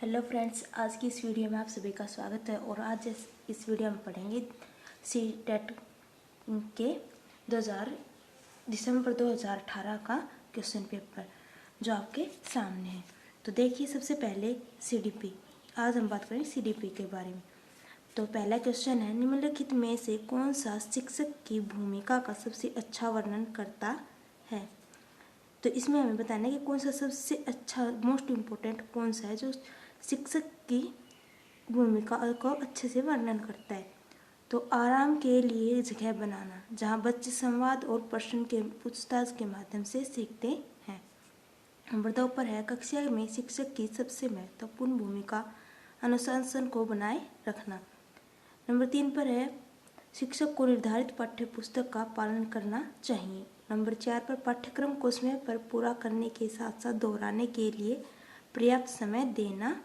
Hello friends, आज की इस वीडियो में आप सभी का स्वागत है। और आज इस वीडियो में पढ़ेंगे सी-टेट के दिसंबर 2018 का क्वेश्चन पेपर जो आपके सामने है। तो देखिए, सबसे पहले सीडीपी। आज हम बात करेंगे सीडीपी के बारे में। तो पहला क्वेश्चन है, निम्नलिखित में से कौन सा शिक्षक की भूमिका का सबसे अच्छा वर्णन करता है। तो इसमें हमें बताना है कि कौन सा सबसे अच्छा, मोस्ट इम्पोर्टेंट कौन सा है जो शिक्षक की भूमिका को अच्छे से वर्णन करता है। तो आराम के लिए जगह बनाना, जहाँ बच्चे संवाद और प्रश्न के पूछताछ के माध्यम से सीखते हैं। नंबर 2 पर है, कक्षा में शिक्षक की सबसे महत्वपूर्ण भूमिका अनुशासन को बनाए रखना। नंबर 3 पर है, शिक्षक को निर्धारित पाठ्य पुस्तक का पालन करना चाहिए। नंबर 4 पर, पाठ्यक्रम को समय पर पूरा करने के साथ साथ दोहराने के लिए पर्याप्त समय देना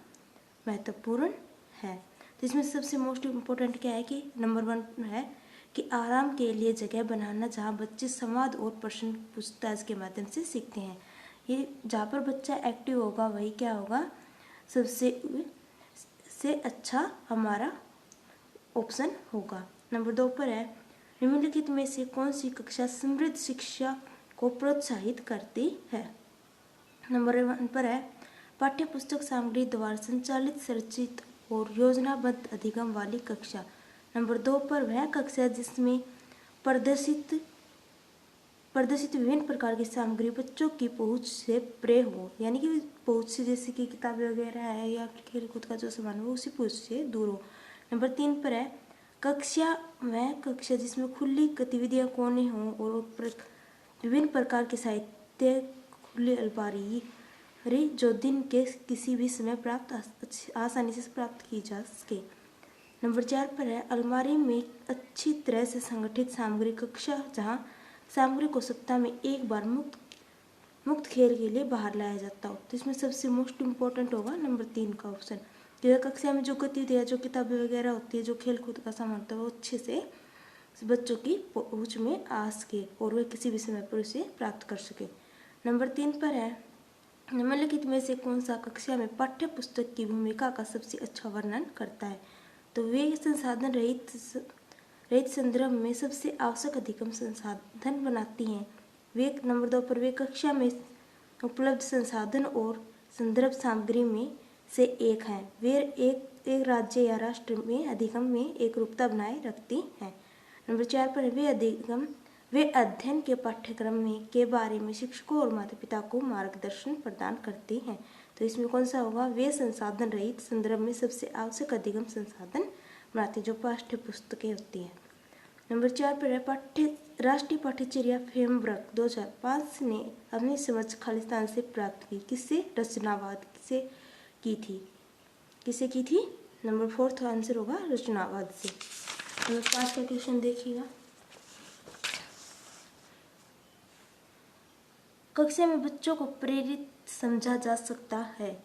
महत्वपूर्ण है। तो इसमें सबसे मोस्ट इम्पोर्टेंट क्या है कि नंबर 1 है कि आराम के लिए जगह बनाना, जहाँ बच्चे संवाद और प्रश्न पूछताछ के माध्यम से सीखते हैं। ये जहाँ पर बच्चा एक्टिव होगा वही क्या होगा, सबसे अच्छा हमारा ऑप्शन होगा। नंबर 2 पर है, निम्नलिखित में से कौन सी कक्षा समृद्ध शिक्षा को प्रोत्साहित करती है। नंबर 1 पर है, पाठ्य पुस्तक सामग्री द्वारा संचालित, संरचित और योजनाबद्ध अधिगम वाली कक्षा। नंबर 2 पर, वह कक्षा जिसमें प्रदर्शित विभिन्न प्रकार की सामग्री बच्चों की पहुंच से परे हो, यानी कि पहुंच से, जैसे कि किताबें वगैरह है या खेलकूद का जो सामान हो उसी पहुंच से दूर हो। नंबर 3 पर है, वह कक्षा जिसमें खुली गतिविधियां कोने हों और विभिन्न प्रकार के साहित्य, खुली अलमारी जो दिन के किसी भी समय आसानी से प्राप्त की जा सके। नंबर 4 पर है, अलमारी में अच्छी तरह से संगठित सामग्री कक्षा, जहाँ सामग्री को सप्ताह में एक बार मुक्त खेल के लिए बाहर लाया जाता हो। तो इसमें सबसे मोस्ट इम्पोर्टेंट होगा नंबर 3 का ऑप्शन। जो कक्षा में जो गतिविधियाँ, जो किताबें वगैरह होती है, जो खेल कूद का सामान होता है, वो अच्छे से बच्चों की पहुँच में आ सके और वे किसी भी समय पर उसे प्राप्त कर सके। नंबर 3 पर है, निम्नलिखित में से कौन सा कक्षा में पाठ्य पुस्तक की भूमिका का सबसे अच्छा वर्णन करता है। तो वे संसाधन रहित संदर्भ में सबसे आवश्यक अधिगम संसाधन बनाती हैं। वे नंबर 2 पर, वे कक्षा में उपलब्ध संसाधन और संदर्भ सामग्री में से एक हैं। वे एक राज्य या राष्ट्र में अधिगम में एकरूपता बनाए रखती हैं। नंबर 4 पर, वे अध्ययन के पाठ्यक्रम में के बारे में शिक्षकों और माता पिता को मार्गदर्शन प्रदान करते हैं। तो इसमें कौन सा होगा, वे संसाधन रहित संदर्भ में सबसे आवश्यक अधिगम संसाधन बनाते, जो पाठ्य पुस्तकें होती हैं। नंबर 4 पर है, राष्ट्रीय पाठ्यचर्या फ्रेमवर्क 2005 ने अपनी समझ खालिस्तान से प्राप्त की। किससे? रचनावाद से की थी। नंबर 4 आंसर होगा रचनावाद से। नंबर 5 का क्वेश्चन देखिएगा, कक्षा में बच्चों को प्रेरित समझा जा सकता है।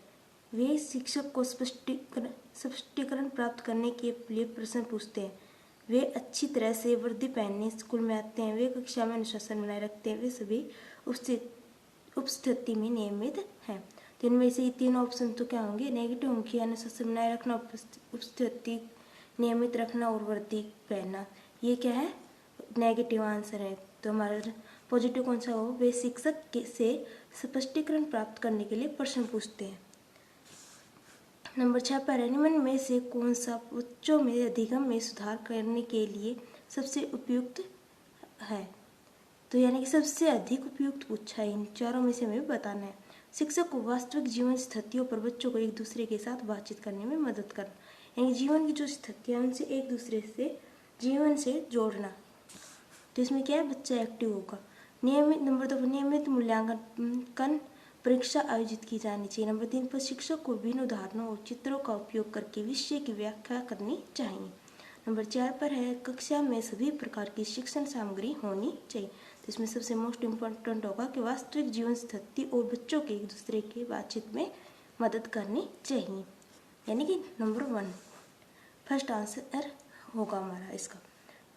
वे शिक्षक को स्पष्टीकरण प्राप्त करने के लिए प्रश्न पूछते हैं। वे अच्छी तरह से वर्दी पहनने स्कूल में आते हैं। वे कक्षा में अनुशासन बनाए रखते हैं। वे सभी उपस्थिति में नियमित हैं। तो इनमें से ये तीनों ऑप्शन तो क्या होंगे, नेगेटिव होंगे। अनुशासन बनाए रखना, उपस्थिति नियमित रखना और वर्दी पहनना, ये क्या है, नेगेटिव आंसर है। तो हमारा पॉजिटिव कौन सा हो, वे शिक्षक से स्पष्टीकरण प्राप्त करने के लिए प्रश्न पूछते हैं। नंबर 6 पर, निम्न में से कौन सा बच्चों में अधिगम में सुधार करने के लिए सबसे उपयुक्त है। तो यानी कि सबसे अधिक उपयुक्त पूछा है, इन चारों में से हमें बताना है। शिक्षक को वास्तविक जीवन स्थितियों पर बच्चों को एक दूसरे के साथ बातचीत करने में मदद करना, यानी जीवन की जो स्थितियाँ उनसे एक दूसरे से जीवन से जोड़ना। तो इसमें क्या है, बच्चा एक्टिव होगा। नंबर 2 पर, नियमित मूल्यांकन परीक्षा आयोजित की जानी चाहिए। नंबर 3 पर, शिक्षक को विभिन्न उदाहरणों और चित्रों का उपयोग करके विषय की व्याख्या करनी चाहिए। नंबर 4 पर है, कक्षा में सभी प्रकार की शिक्षण सामग्री होनी चाहिए। तो इसमें सबसे मोस्ट इम्पोर्टेंट होगा कि वास्तविक जीवन स्थिति और बच्चों के एक दूसरे की बातचीत में मदद करनी चाहिए, यानी कि नंबर 1 फर्स्ट आंसर होगा हमारा इसका।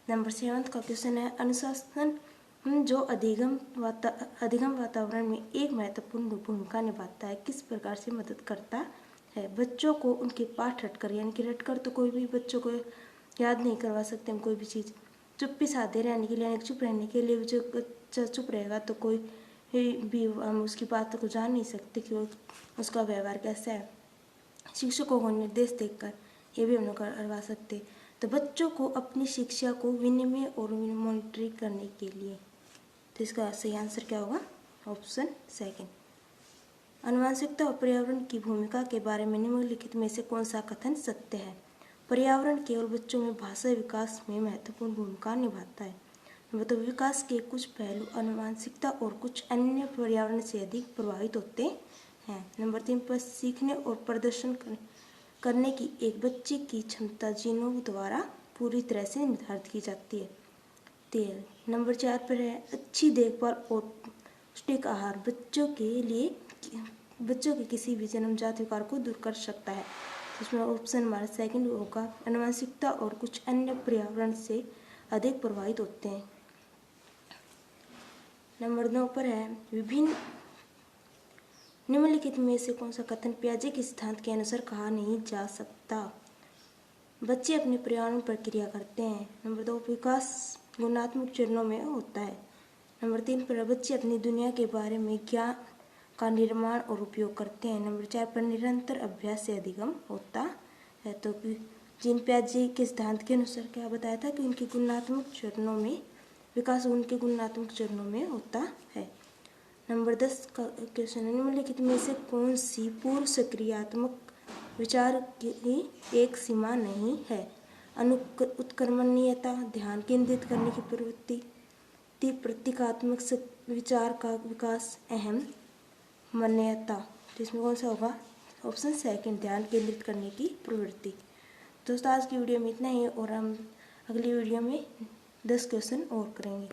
नंबर 7 का क्वेश्चन है, अनुशासन जो अधिगम वातावरण में एक महत्वपूर्ण भूमिका निभाता है, किस प्रकार से मदद करता है। बच्चों को उनके पाठ रटकर, यानी कि रटकर तो कोई भी बच्चों को याद नहीं करवा सकते हम कोई भी चीज़। चुप्पी साधे रहने के लिए, यानी चुप रहने के लिए जो बच्चा चुप रहेगा तो कोई भी हम उसकी बात को जान नहीं सकते कि उसका व्यवहार कैसा है। शिक्षकों को निर्देश देकर ये भी हम लोग करवा सकते। तो बच्चों को अपनी शिक्षा को विनिमय और मॉनिटरिंग करने के लिए, तो इसका सही आंसर क्या होगा? Option second. आनुवंशिकता और पर्यावरण की भूमिका के बारे में निम्नलिखित में से कौन सा कथन सत्य है? पर्यावरण केवल बच्चों में भाषा विकास में महत्वपूर्ण भूमिका निभाता है। मतलब विकास के कुछ पहलू आनुवंशिकता और कुछ अन्य पर्यावरण से अधिक प्रभावित होते हैं। नंबर 3 पर सीखने और प्रदर्शन करने की एक बच्चे की क्षमता जीनों द्वारा पूरी तरह से निर्धारित की जाती है। 13 नंबर 4 पर है अच्छी देखभाल और पौष्टिक आहार बच्चों के किसी भी जन्मजात विकार को दूर कर सकता है। इसमें ऑप्शन हमारा सेकंड होगा, आनुवंशिकता और कुछ अन्य पर्यावरण से अधिक प्रभावित होते हैं। नंबर 9 पर है विभिन्न निम्नलिखित में से कौन सा कथन पियाजे के सिद्धांत के अनुसार कहा नहीं जा सकता? बच्चे अपने पर्यावरण पर क्रिया करते हैं। नंबर 2 विकास गुणात्मक चरणों में होता है। नंबर 3 पर बच्चे अपनी दुनिया के बारे में ज्ञान का निर्माण और उपयोग करते हैं। नंबर 4 पर निरंतर अभ्यास से अधिगम होता है। तो जीन पियाजे के सिद्धांत के अनुसार क्या बताया था कि उनके गुणात्मक चरणों में विकास उनके गुणात्मक चरणों में होता है। नंबर 10 का क्वेश्चन है निम्नलिखित में से कौन सी पूर्व सक्रियात्मक विचार की एक सीमा नहीं है? उत्कर्मणीयता, ध्यान केंद्रित करने की प्रवृत्ति, प्रतीकात्मक विचार का विकास, अहम मान्यता। तो इसमें कौन सा होगा? ऑप्शन सेकंड, ध्यान केंद्रित करने की प्रवृत्ति। दोस्तों आज की वीडियो में इतना ही और हम अगली वीडियो में 10 क्वेश्चन और करेंगे।